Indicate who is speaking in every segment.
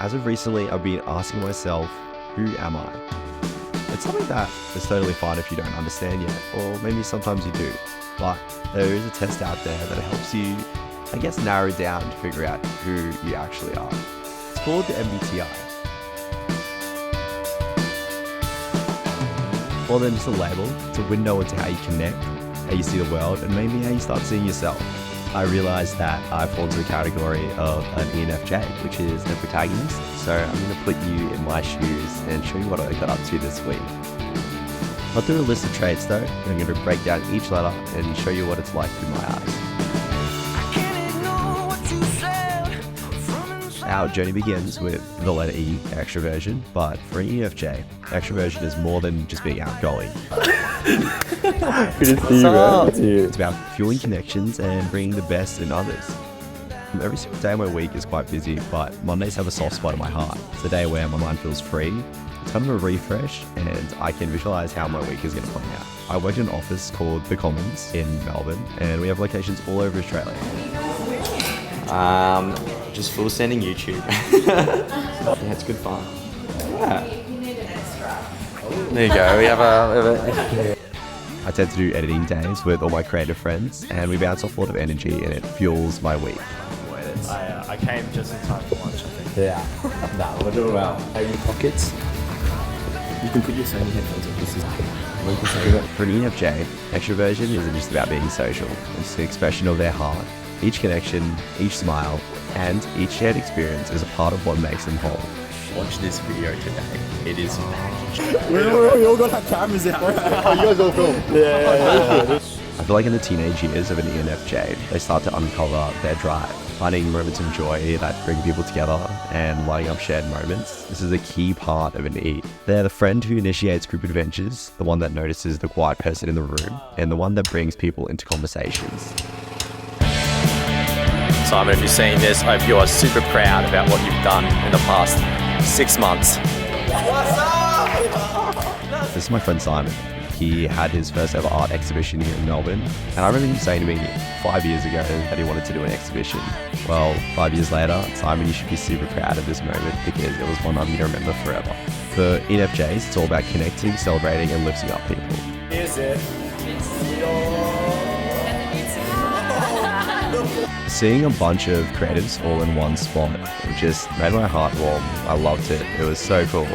Speaker 1: as of recently, I've been asking myself, who am I? It's something that is totally fine if you don't understand yet, or maybe sometimes you do. But there is a test out there that helps you, I guess, narrow down to figure out who you actually are. It's called the MBTI. More than just a label, it's a window into how you connect, how you see the world, and maybe how you start seeing yourself. I realized that I fall into the category of an ENFJ, which is the protagonist. So I'm going to put you in my shoes and show you what I got up to this week. I'll do a list of traits though, and I'm going to break down each letter and show you what it's like through my eyes. Our journey begins with the letter E, extraversion, but for an ENFJ, extraversion is more than just being outgoing.
Speaker 2: Good to see you, man.
Speaker 1: It's about fueling connections and bringing the best in others. Every single day of my week is quite busy, but Mondays have a soft spot in my heart. It's a day where my mind feels free. It's kind of a refresh, and I can visualize how my week is going to play out. I work in an office called The Commons in Melbourne, and we have locations all over Australia.
Speaker 2: Just full sending YouTube. Yeah, it's good fun. Yeah. There you go. We have a
Speaker 1: I tend to do editing days with all my creative friends, and we bounce off a lot of energy, and it fuels my week.
Speaker 3: I came just in time for lunch, I think.
Speaker 2: Yeah. Nah, we're doing well. Any pockets? You can put your Sony headphones on. This is
Speaker 1: For an ENFJ, extraversion isn't just about being social. It's the expression of their heart. Each connection, each smile, and each shared experience is a part of what makes them whole.
Speaker 2: Watch this video today. It is magic.
Speaker 3: We all got our cameras out.
Speaker 2: Oh, you guys all film? Yeah.
Speaker 1: I feel like in the teenage years of an ENFJ, they start to uncover their drive, finding moments of joy that bring people together and lighting up shared moments. This is a key part of an E. They're the friend who initiates group adventures, the one that notices the quiet person in the room, and the one that brings people into conversations.
Speaker 2: Simon, if you're seeing this, I hope you are super proud about what you've done in the past 6 months.
Speaker 1: This is my friend Simon. He had his first ever art exhibition here in Melbourne, and I remember him saying to me 5 years ago that he wanted to do an exhibition. Well, 5 years later, Simon, you should be super proud of this moment because it was one I'm going to remember forever. For ENFJs, it's all about connecting, celebrating, and lifting up people.
Speaker 3: Is it?
Speaker 1: Seeing a bunch of creatives all in one spot, it just made my heart warm. I loved it. It was so cool.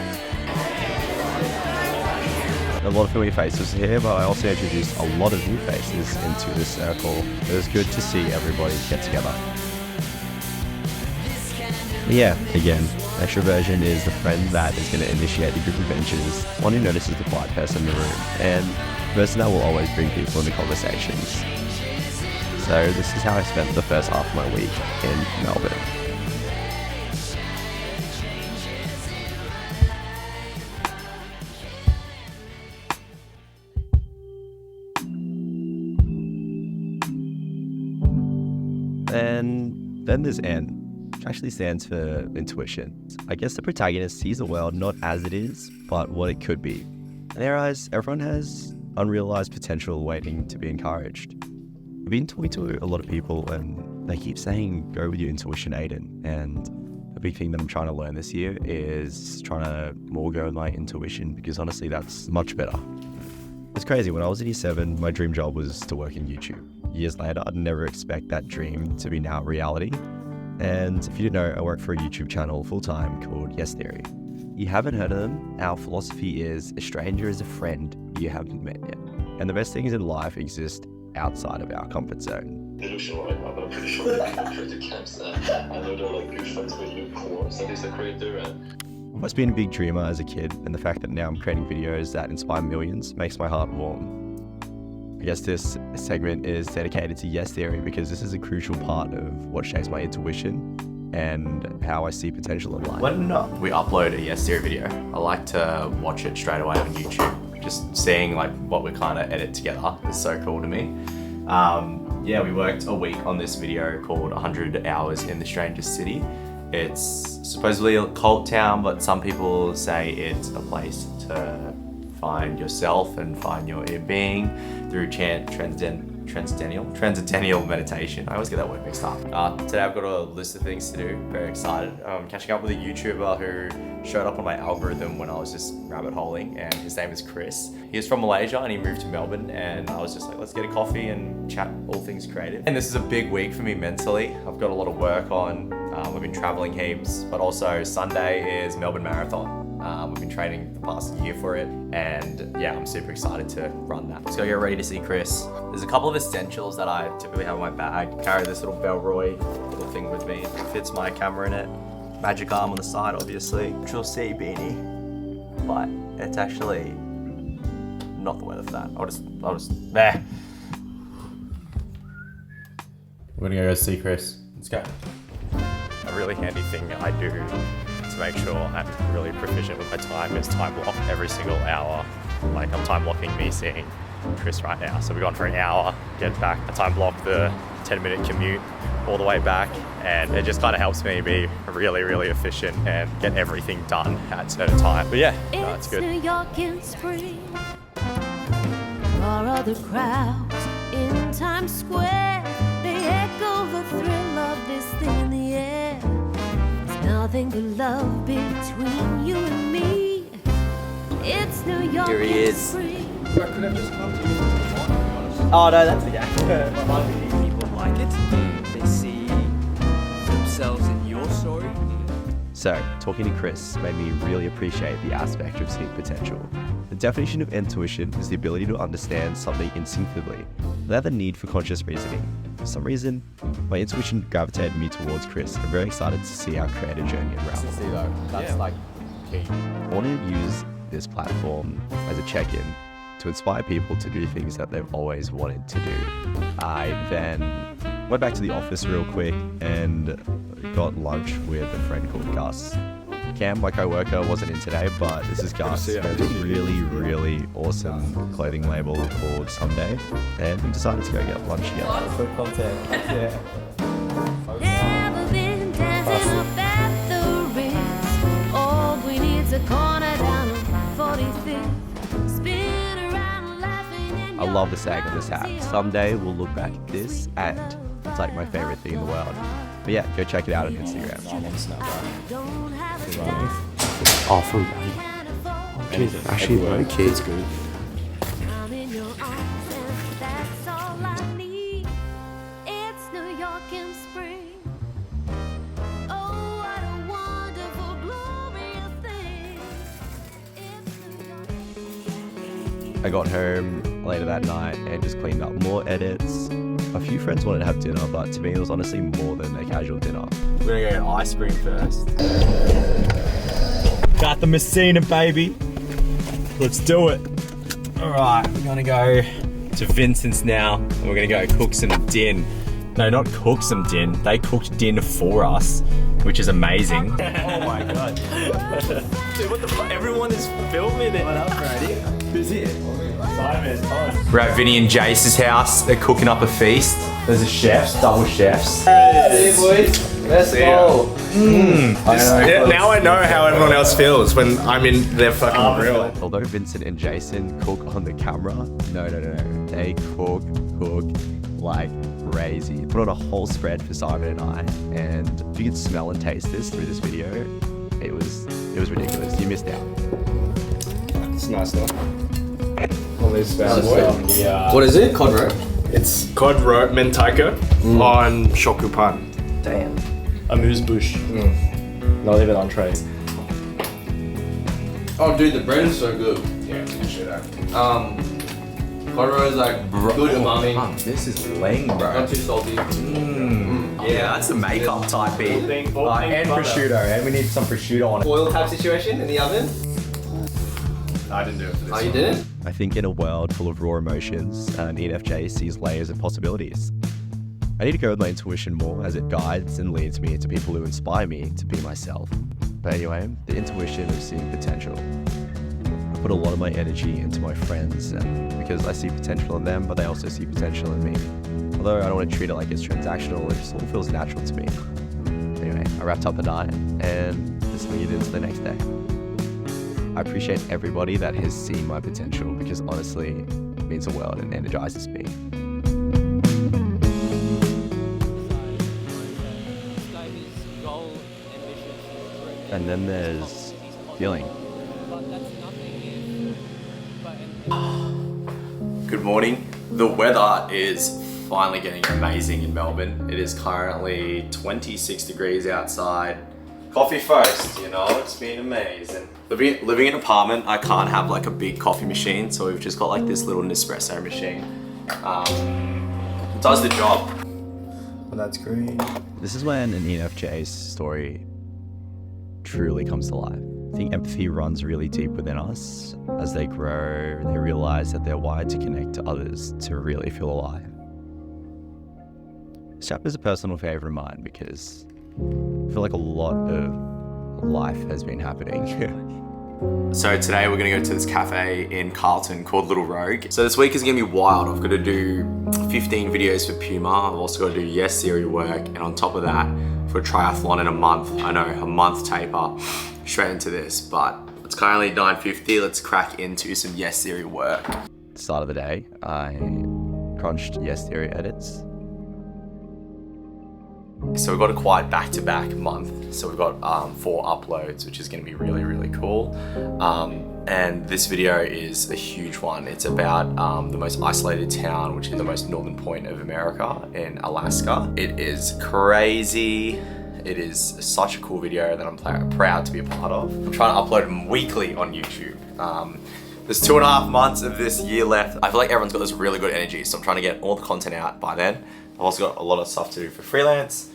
Speaker 1: A lot of familiar faces here, but I also introduced a lot of new faces into this circle. It was good to see everybody get together. But yeah, again, extraversion is the friend that is going to initiate the group adventures, one who notices the quiet person in the room, and the person that will always bring people into conversations. So this is how I spent the first half of my week in Melbourne. And then there's N, which actually stands for intuition. I guess the protagonist sees the world not as it is, but what it could be. In their eyes, everyone has unrealized potential waiting to be encouraged. I've been talking to a lot of people and they keep saying, go with your intuition, Aiden. And a big thing that I'm trying to learn this year is trying to more go with my intuition because honestly, that's much better. It's crazy. When I was in year 7, my dream job was to work in YouTube. Years later, I'd never expect that dream to be now reality. And if you didn't know, I work for a YouTube channel full-time called Yes Theory. You haven't heard of them? Our philosophy is a stranger is a friend you haven't met yet. And the best things in life exist outside of our comfort zone.
Speaker 4: Illusion right now, but I'm pretty sure they're creator camps. I know they're like good friends with Luke Core, so he's a creator. And
Speaker 1: I've always been a big dreamer as a kid, and the fact that now I'm creating videos that inspire millions makes my heart warm. I guess this segment is dedicated to Yes Theory because this is a crucial part of what shapes my intuition and how I see potential in life.
Speaker 2: When we upload a Yes Theory video, I like to watch it straight away on YouTube. Just seeing like what we kind of edit together is so cool to me. Yeah, we worked a week on this video called 100 Hours in the Strangest City. It's supposedly a cult town, but some people say it's a place to find yourself and find your inner being through transcendent transcendental meditation. I always get that word mixed up. Today I've got a list of things to do. Very excited. Catching up with a YouTuber who showed up on my algorithm when I was just rabbit holing, and his name is Chris. He is from Malaysia and he moved to Melbourne, and I was just like, let's get a coffee and chat all things creative. And this is a big week for me mentally. I've got a lot of work on. I've been traveling heaps, but also Sunday is Melbourne Marathon. We've been training the past year for it, and yeah, I'm super excited to run that. Let's go get ready to see Chris. There's a couple of essentials that I typically have in my bag. Carry this little Belroy little thing with me. It fits my camera in it. Magic arm on the side, obviously. Control C beanie, but it's actually not the weather for that. I'll just there. We're gonna go see Chris. Let's go. A really handy thing I do to make sure I'm really proficient with my time is time block every single hour. Like I'm time blocking me seeing Chris right now. So we're gone for an hour, get back. I time block the 10-minute commute all the way back, and it just kind of helps me be really, really efficient and get everything done at certain time. But yeah, no, it's good.
Speaker 5: New York in spring. Or other crowds in Times Square. They echo the thrill of this thing in the air. There's nothing but love between you and me. It's New York
Speaker 2: Here he
Speaker 5: in
Speaker 2: is.
Speaker 5: spring.
Speaker 2: Oh no, that's the guy.
Speaker 6: People like it. They see themselves in your story.
Speaker 1: So, talking to Chris made me really appreciate the aspect of seeing potential. The definition of intuition is the ability to understand something instinctively, without the need for conscious reasoning. For some reason, my intuition gravitated me towards Chris. I'm very excited to see our creative journey unravel.
Speaker 2: See though, that's like key.
Speaker 1: I wanted to use this platform as a check-in to inspire people to do things that they've always wanted to do. I then went back to the office real quick and got lunch with a friend called Gus. Cam, my co-worker, wasn't in today, but this is Gus. He has a really, really awesome clothing label called Someday, and we decided to go get lunch together.
Speaker 2: Good content. Yeah.
Speaker 5: Never been dancing up at the Ritz. All we need's a corner down on 45th. Spin around laughing and
Speaker 1: I love the saying on this hat. Someday we'll look back at this and it's like my favorite thing in the world. But yeah, go check it out on Instagram.
Speaker 5: don't have a
Speaker 2: Oh, for running. Actually, very kids good.
Speaker 5: I'm in your arms and that's all I need. It's New York in spring. Oh, what a wonderful, glorious thing. It's New York.
Speaker 1: I got home later that night and just cleaned up more edits. A few friends wanted to have dinner, but to me it was honestly more than a casual dinner.
Speaker 2: We're gonna go get ice cream first.
Speaker 3: Got the Messina, baby. Let's do it.
Speaker 2: All right, we're gonna go to Vincent's now, and we're gonna go cook some din. No, not cook some din. They cooked din for us, which is amazing.
Speaker 3: Oh my god. Dude, what the fuck? Everyone is filming it. What up, Brady? Who's here? Simon. Oh.
Speaker 2: We're at Vinny and Jace's house. They're cooking up a feast. There's a chefs, double chefs.
Speaker 7: Hey boys, let's go.
Speaker 3: Now I know how everyone else feels when I'm in their fucking grill.
Speaker 1: Although Vincent and Jason cook on the camera, no. They cook like crazy. Put on a whole spread for Simon and I, and if you could smell and taste this through this video, it was ridiculous. You missed out.
Speaker 3: It's nice though. All these bad boy. Yeah.
Speaker 7: What is it? Cod roe?
Speaker 3: It's cod roe mentaiko on shokupan.
Speaker 7: Damn.
Speaker 3: Amuse bouche. Not even entree.
Speaker 7: Oh dude, the bread is so good.
Speaker 3: Yeah, shit out.
Speaker 7: Cod roe is like good umami.
Speaker 2: This is ling, bro.
Speaker 7: Not too salty.
Speaker 2: Yeah, that's a makeup type beat.
Speaker 3: All thing
Speaker 2: And
Speaker 3: butter.
Speaker 2: prosciutto, and we need some prosciutto on it.
Speaker 7: Oil type situation in the oven.
Speaker 3: I didn't do it for this.
Speaker 7: Oh, you didn't?
Speaker 1: I think in a world full of raw emotions, an ENFJ sees layers of possibilities. I need to go with my intuition more as it guides and leads me to people who inspire me to be myself. But anyway, the intuition of seeing potential. I put a lot of my energy into my friends, and because I see potential in them, but they also see potential in me. Although I don't want to treat it like it's transactional, it just all feels natural to me. Anyway, I wrapped up a night and just lead into the next day. I appreciate everybody that has seen my potential because honestly, it means the world and energizes me. And then there's feeling.
Speaker 2: Good morning. The weather is finally getting amazing in Melbourne. It is currently 26 degrees outside. Coffee first, you know, it's been amazing. Living in an apartment, I can't have like a big coffee machine, so we've just got like this little Nespresso machine. It does the job. Well, that's green.
Speaker 1: This is when an ENFJ's story truly comes to life. I think empathy runs really deep within us. As they grow, they realize that they're wired to connect to others to really feel alive. This chapter is a personal favorite of mine because I feel like a lot of life has been happening.
Speaker 2: So today we're gonna go to this cafe in Carlton called Little Rogue. So this week is gonna be wild. I've got to do 15 videos for Puma. I've also got to do Yes Theory work, and on top of that, for a triathlon in a month. I know, a month taper straight into this, but it's currently 9:50. Let's crack into some Yes Theory work.
Speaker 1: At the start of the day, I crunched Yes Theory edits.
Speaker 2: So we've got a quiet back-to-back month. So we've got 4 uploads, which is going to be really, really cool. And this video is a huge one. It's about the most isolated town, which is the most northern point of America in Alaska. It is crazy. It is such a cool video that I'm proud to be a part of. I'm trying to upload them weekly on YouTube. There's 2.5 months of this year left. I feel like everyone's got this really good energy, so I'm trying to get all the content out by then. I've also got a lot of stuff to do for freelance.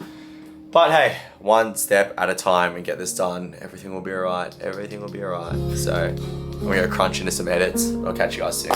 Speaker 2: But hey, one step at a time and get this done. Everything will be alright. Everything will be alright. So I'm gonna go crunch into some edits. I'll catch you guys soon.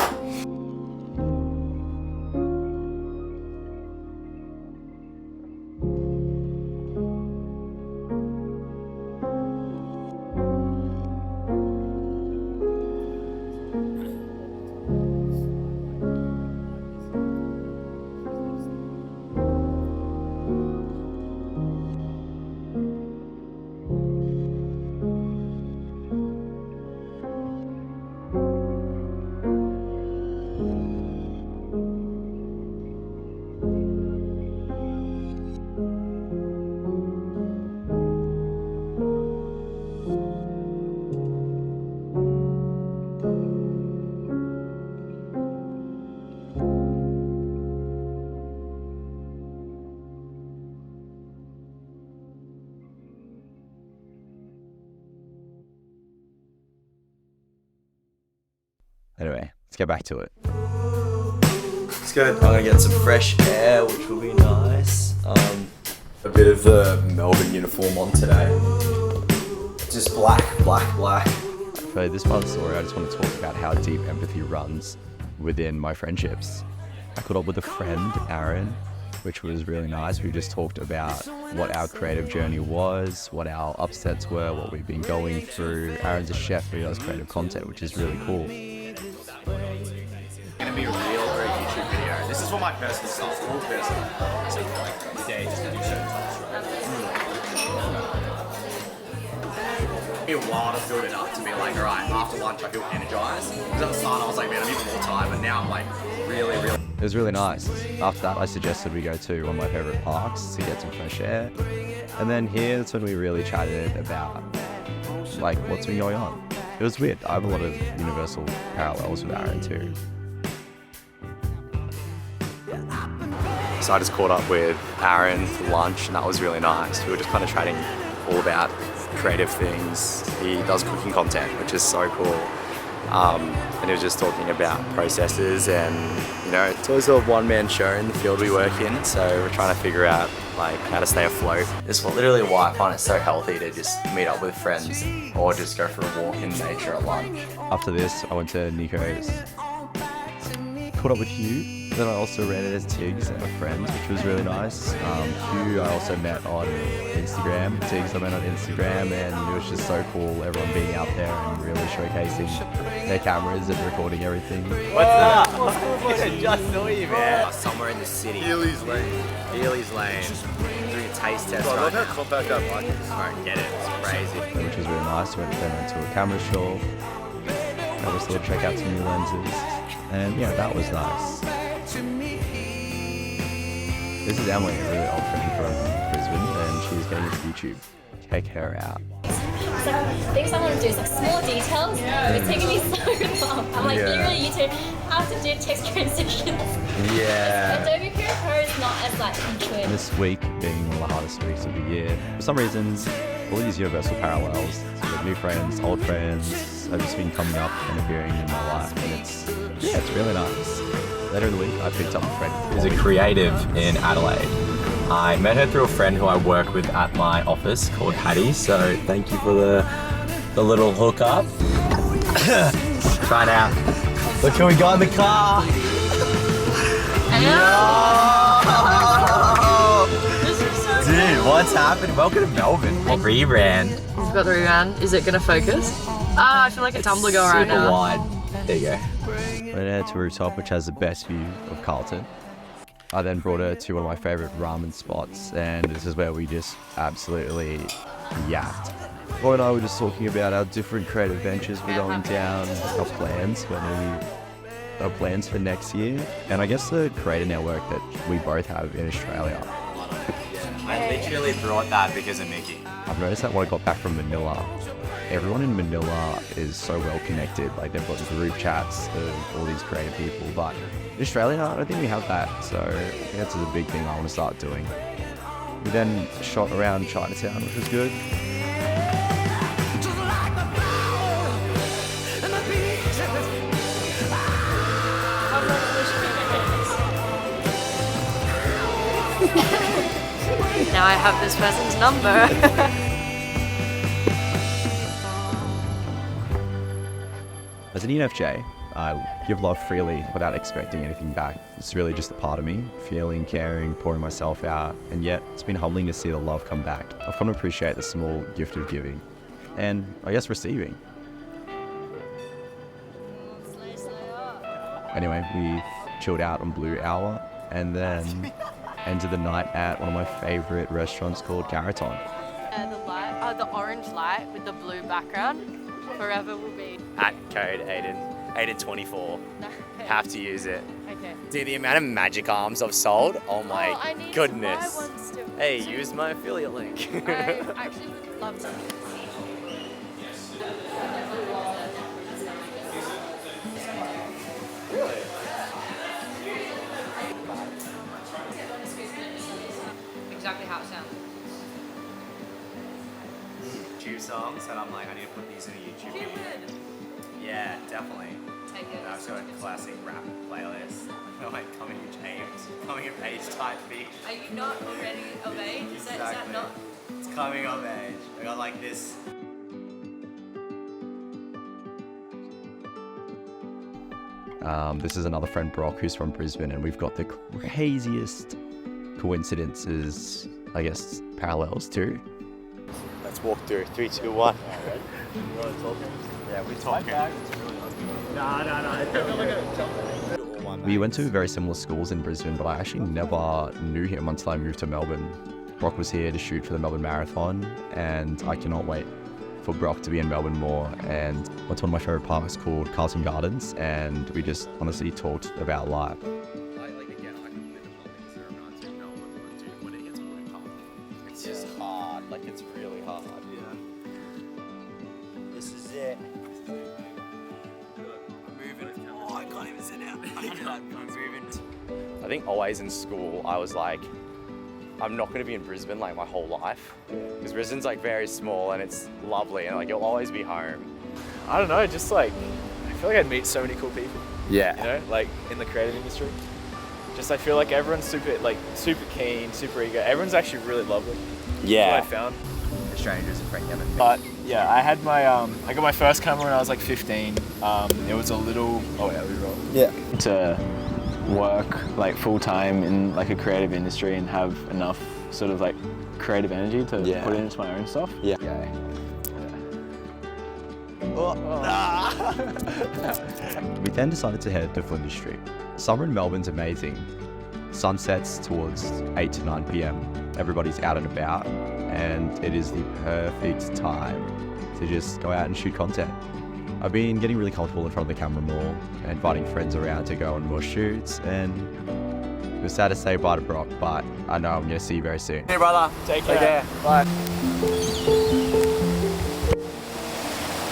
Speaker 1: Anyway, let's get back to it.
Speaker 2: It's good. I'm gonna get some fresh air, which will be nice. A bit of the Melbourne uniform on today. Just black, black, black.
Speaker 1: For this part of the story, I just want to talk about how deep empathy runs within my friendships. I caught up with a friend, Aaron, which was really nice. We just talked about what our creative journey was, what our upsets were, what we've been going through. Aaron's a chef who does creative content, which is really cool.
Speaker 2: Gonna be a real great YouTube video. This is for my personal stuff, all personal. So like the day just to do certain stuff, right? It took me a while to build it up to be like, alright, after lunch I feel energized. Because at the start I was like, man, I need more time, and now I'm like, really.
Speaker 1: It was really nice. After that, I suggested we go to one of my favorite parks to get some fresh air. And then here, that's when we really chatted about like what's been going on. It was weird. I have a lot of universal parallels with Aaron too.
Speaker 2: So I just caught up with Aaron for lunch, and that was really nice. We were just kind of chatting all about creative things. He does cooking content, which is so cool. And he was just talking about processes, and you know, it's always a one-man show in the field we work in, so we're trying to figure out like how to stay afloat. It's literally why I find it so healthy to just meet up with friends or just go for a walk in nature at lunch.
Speaker 1: After this, I went to Nico's, caught up with Hugh. Then I also ran it as Tiggs and a friend, which was really nice. Hugh I also met on Instagram. Tiggs I met on Instagram, and it was just so cool, everyone being out there and really showcasing their cameras and recording everything.
Speaker 3: What's that? I just saw you, man.
Speaker 6: Somewhere in the city.
Speaker 3: Ely's Lane.
Speaker 6: Ely's Lane. Doing a taste test
Speaker 3: I
Speaker 6: right
Speaker 3: love how
Speaker 6: now.
Speaker 3: compact that mic is.
Speaker 6: Alright, get it. It's crazy.
Speaker 1: Which was really nice. Then went to a camera shop. Obviously, check out some new lenses. And yeah, that was nice. This is Emily, a really old friend from Brisbane, and she's getting into YouTube. Check her out.
Speaker 8: things I want to do is like small details. It's taking me so long. I'm like,
Speaker 1: Yeah.
Speaker 8: you really need to how to do text transitions.
Speaker 1: Yeah.
Speaker 8: Adobe Premiere Pro is not as like intuitive.
Speaker 1: This week being one of the hardest weeks of the year, for some reasons, all these universal parallels, so like new friends, old friends, have just been coming up and appearing in my life, and it's really nice. Later in the week, I picked up a friend
Speaker 2: Who's a creative in Adelaide. I met her through a friend who I work with at my office called Hattie, so thank you for the little hookup. Try it out. Look who we got in the car! Dude, what's happening? Welcome to Melbourne. Rebrand.
Speaker 9: We've got the rebrand. Is it gonna focus? Ah, I feel like a Tumblr girl right
Speaker 2: Super
Speaker 9: now.
Speaker 2: wide. There you go.
Speaker 1: I went out to a rooftop which has the best view of Carlton. I then brought her to one of my favourite ramen spots, and this is where we just absolutely yapped. Roy and I were just talking about our different creative ventures we're going down, our plans for next year, and I guess the creator network that we both have in Australia.
Speaker 2: I literally brought that because of Mickey.
Speaker 1: I've noticed that when I got back from Manila, everyone in Manila is so well connected. Like they've got group chats of all these creative people, but in Australia, I don't think we have that. So I think that's a big thing I want to start doing. We then shot around Chinatown, which was good.
Speaker 9: Now I have this person's number.
Speaker 1: As an ENFJ, I give love freely without expecting anything back. It's really just a part of me, feeling, caring, pouring myself out, and yet it's been humbling to see the love come back. I've come to appreciate the small gift of giving, and I guess receiving. Anyway, we chilled out on Blue Hour, and then ended the night at one of my favourite restaurants called Garaton.
Speaker 9: The orange light with the blue background. Forever will be.
Speaker 3: At code Aiden24. Have to use it.
Speaker 9: Okay.
Speaker 3: Dude, the amount of magic arms I've sold, oh my
Speaker 9: I need
Speaker 3: goodness.
Speaker 9: To buy one still.
Speaker 3: Hey, use my affiliate link.
Speaker 9: I actually would love to. Exactly how it sounds.
Speaker 2: YouTube songs, and I'm like, I need to put these in a YouTube video. Yeah, definitely.
Speaker 9: Take it.
Speaker 2: I've got a classic rap playlist. Like coming of age type beat.
Speaker 9: Are you not already of age? Is that not?
Speaker 2: It's coming of age. I got like this.
Speaker 1: This is another friend, Brock, who's from Brisbane, and we've got the craziest coincidences, I guess, parallels too.
Speaker 3: Let's walk through. 3, 2, 1.
Speaker 2: Yeah, we talking.
Speaker 1: We went to very similar schools in Brisbane, but I actually never knew him until I moved to Melbourne. Brock was here to shoot for the Melbourne Marathon, and I cannot wait for Brock to be in Melbourne more. And went to one of my favourite parks called Carlton Gardens, and we just honestly talked about life.
Speaker 2: It's just hard. Like it's really hard. Yeah. This is it. Oh, I can't even sit down. I'm moving.
Speaker 3: I think always in school, I was like, I'm not going to be in Brisbane like my whole life. Because Brisbane's like very small and it's lovely and like you'll always be home.
Speaker 10: I don't know, just like, I feel like I'd meet so many cool people.
Speaker 3: Yeah.
Speaker 10: You know, like in the creative industry. Just I feel like everyone's super keen, super eager. Everyone's actually really lovely.
Speaker 3: Yeah.
Speaker 10: That's what I found.
Speaker 2: The strangers are friendly.
Speaker 10: But yeah, I had my I got my first camera when I was like 15. It was a little to work like full time in like a creative industry and have enough sort of like creative energy to put it into my own stuff.
Speaker 3: Yeah.
Speaker 1: We then decided to head to Flinders Street. Summer in Melbourne's amazing. Sunsets towards 8 to 9 p.m. Everybody's out and about, and it is the perfect time to just go out and shoot content. I've been getting really comfortable in front of the camera more, and inviting friends around to go on more shoots, and it was sad to say bye to Brock, but I know I'm going to see you very soon.
Speaker 3: Hey brother,
Speaker 10: Take care. Bye.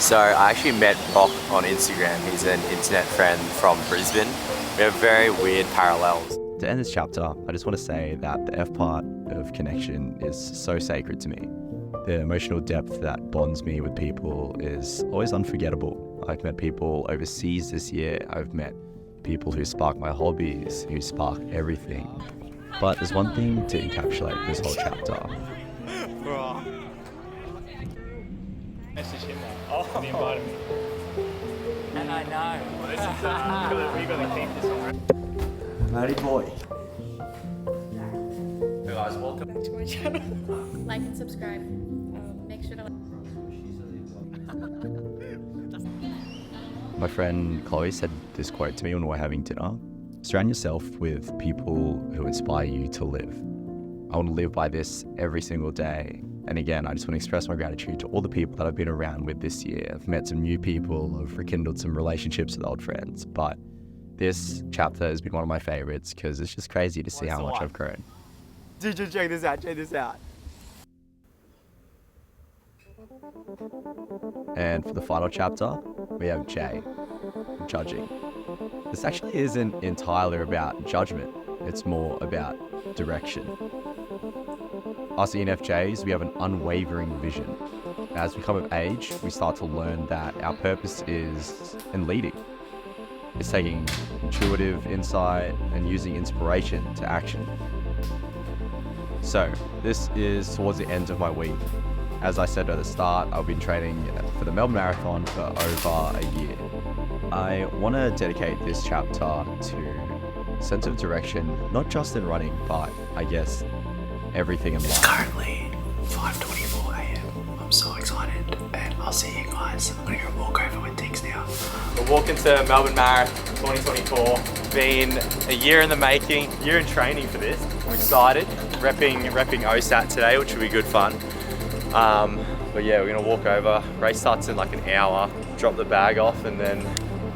Speaker 3: So I actually met Brock on Instagram. He's an internet friend from Brisbane. We have very weird parallels.
Speaker 1: To end this chapter, I just want to say that the F part of connection is so sacred to me. The emotional depth that bonds me with people is always unforgettable. I've met people overseas this year. I've met people who spark my hobbies, who spark everything. But there's one thing to encapsulate this whole chapter.
Speaker 10: Message him now. He invited me. And I know. Well, this is, we got to keep this on.
Speaker 1: Matty boy.
Speaker 2: Hey guys, welcome.
Speaker 8: Back to my channel. Like and subscribe. Make sure to.
Speaker 1: My friend Chloe said this quote to me when we were having dinner. Surround yourself with people who inspire you to live. I want to live by this every single day. And again, I just want to express my gratitude to all the people that I've been around with this year. I've met some new people, I've rekindled some relationships with old friends, but this chapter has been one of my favorites because it's just crazy to see how much I've grown.
Speaker 3: Dude, just check this out,
Speaker 1: And for the final chapter, we have Jay, judging. This actually isn't entirely about judgment, it's more about direction. Us ENFJs, we have an unwavering vision. As we come of age, we start to learn that our purpose is in leading. It's taking intuitive insight and using inspiration to action. So, this is towards the end of my week. As I said at the start, I've been training for the Melbourne Marathon for over a year. I want to dedicate this chapter to sense of direction, not just in running, but I guess everything in life.
Speaker 11: It's currently 5:24 a.m. I'm so excited, and I'll see you guys. I'm gonna go walk over with things now.
Speaker 3: We're walking to Melbourne Marathon 2024. Been a year in the making, year in training for this. I'm excited. Repping OSAT today, which will be good fun. But yeah, we're gonna walk over. Race starts in like an hour. Drop the bag off and then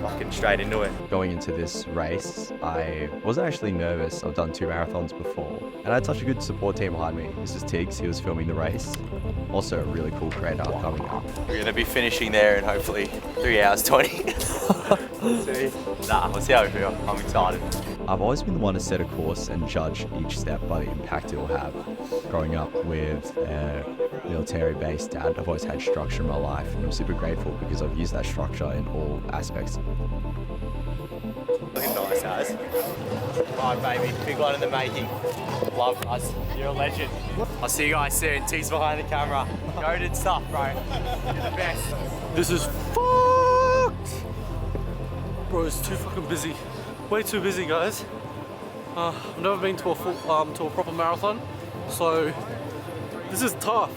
Speaker 3: fucking straight into it.
Speaker 1: Going into this race, I wasn't actually nervous. I've done 2 marathons before, and I had such a good support team behind me. This is Tiggs, he was filming the race. Also a really cool creator coming up.
Speaker 3: We're gonna be finishing there in hopefully 3 hours 20. We'll see how we feel. I'm excited.
Speaker 1: I've always been the one to set a course and judge each step by the impact it will have. Growing up with a military-based dad, I've always had structure in my life, and I'm super grateful because I've used that structure in all aspects.
Speaker 3: Looking nice, guys. Alright, baby. Big one in the making. Love us. You're a legend. I'll see you guys soon. T's behind the camera. Goated stuff, bro. You're the best.
Speaker 12: This is fucked! Bro, it's too fucking busy. Way too busy, guys. I've never been to a proper marathon, so this is tough.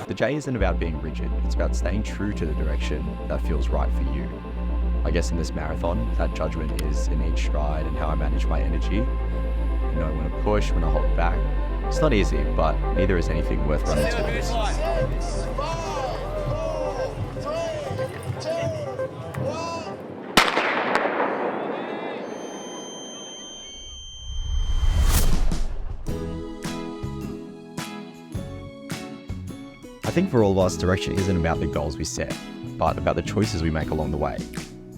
Speaker 1: The J isn't about being rigid, it's about staying true to the direction that feels right for you. I guess in this marathon, that judgment is in each stride and how I manage my energy. You know, when I push, when I hold back. It's not easy, but neither is anything worth running towards. I think for all of us, direction isn't about the goals we set, but about the choices we make along the way.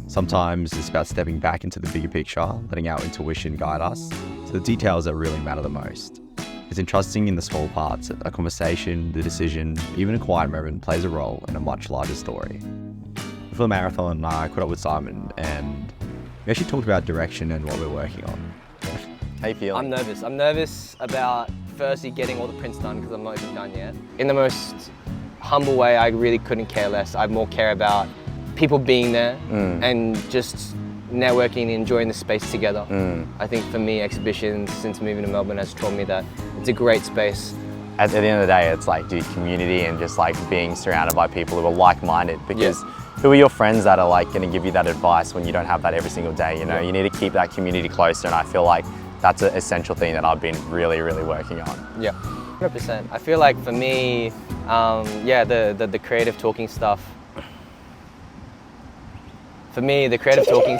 Speaker 1: Sometimes it's about stepping back into the bigger picture, letting our intuition guide us to the details that really matter the most. It's entrusting in the small parts. A conversation, the decision, even a quiet moment plays a role in a much larger story. For the marathon, I caught up with Simon and we actually talked about direction and what we're working on. How you feeling?
Speaker 6: I'm nervous. I'm nervous about firstly getting all the prints done because I'm not even done yet. In the most humble way, I really couldn't care less. I more care about people being there and just networking and enjoying the space together. I think for me, exhibitions since moving to Melbourne has taught me that it's a great space.
Speaker 13: At the end of the day, it's like, dude, community and just like being surrounded by people who are like-minded, because who are your friends that are like gonna give you that advice when you don't have that every single day, you know? You need to keep that community closer, and I feel like that's an essential thing that I've been really, really working on.
Speaker 6: Yeah, 100%. I feel like for me, the creative talking stuff. For me, the creative talking.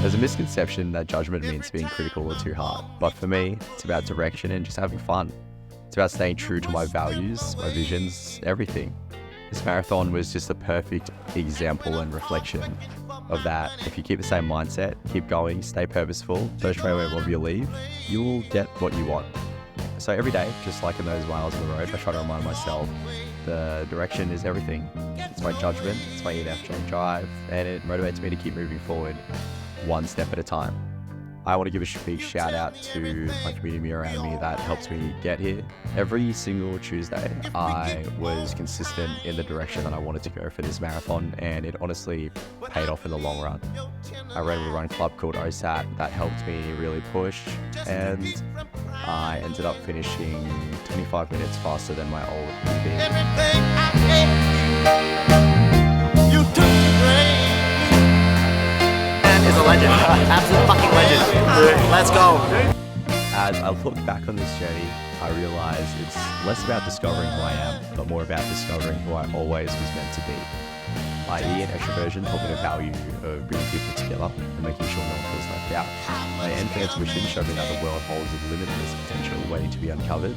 Speaker 1: There's a misconception that judgment means being critical or too hard, but for me, it's about direction and just having fun. It's about staying true to my values, my visions, everything. This marathon was just a perfect example and reflection of that. If you keep the same mindset, keep going, stay purposeful, don't stray away wherever you leave, you will get what you want. So every day, just like in those miles on the road, I try to remind myself the direction is everything. It's my judgment, it's my ENFJ drive, and it motivates me to keep moving forward one step at a time. I want to give a big shout out to my community around me that helps me get here. Every single Tuesday, I was consistent in the direction that I wanted to go for this marathon, and it honestly paid off in the long run. I ran with a run club called OSAT that helped me really push, and I ended up finishing 25 minutes faster than my old PB.
Speaker 14: Is a legend. Absolute fucking legend. Let's go.
Speaker 1: As I look back on this journey, I realize it's less about discovering who I am, but more about discovering who I always was meant to be. My E and Extraversion taught me the value of bringing people together and making sure no one feels left out. My N intuition showed me that the world holds a limitless potential waiting to be uncovered.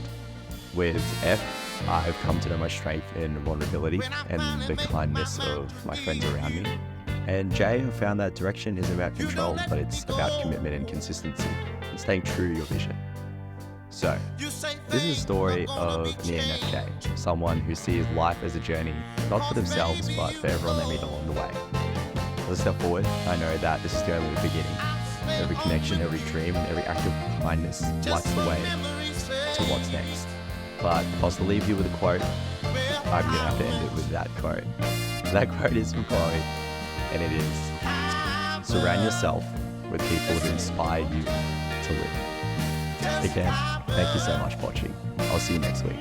Speaker 1: With F, I've come to know my strength in vulnerability and the kindness of my friends around me. And J, I found that direction isn't about control, but it's about commitment and consistency, and staying true to your vision. So, this is a story of an ENFJ, someone who sees life as a journey, not for themselves, but for everyone they meet along the way. As I step forward, I know that this is only the beginning. Every connection, every dream, and every act of kindness lights the way to what's next. But if I was to leave you with a quote, I'm going to have to end it with that quote. That quote is from Chloe. And it is, surround yourself with people who inspire you to live. Again, thank you so much for watching. I'll see you next week.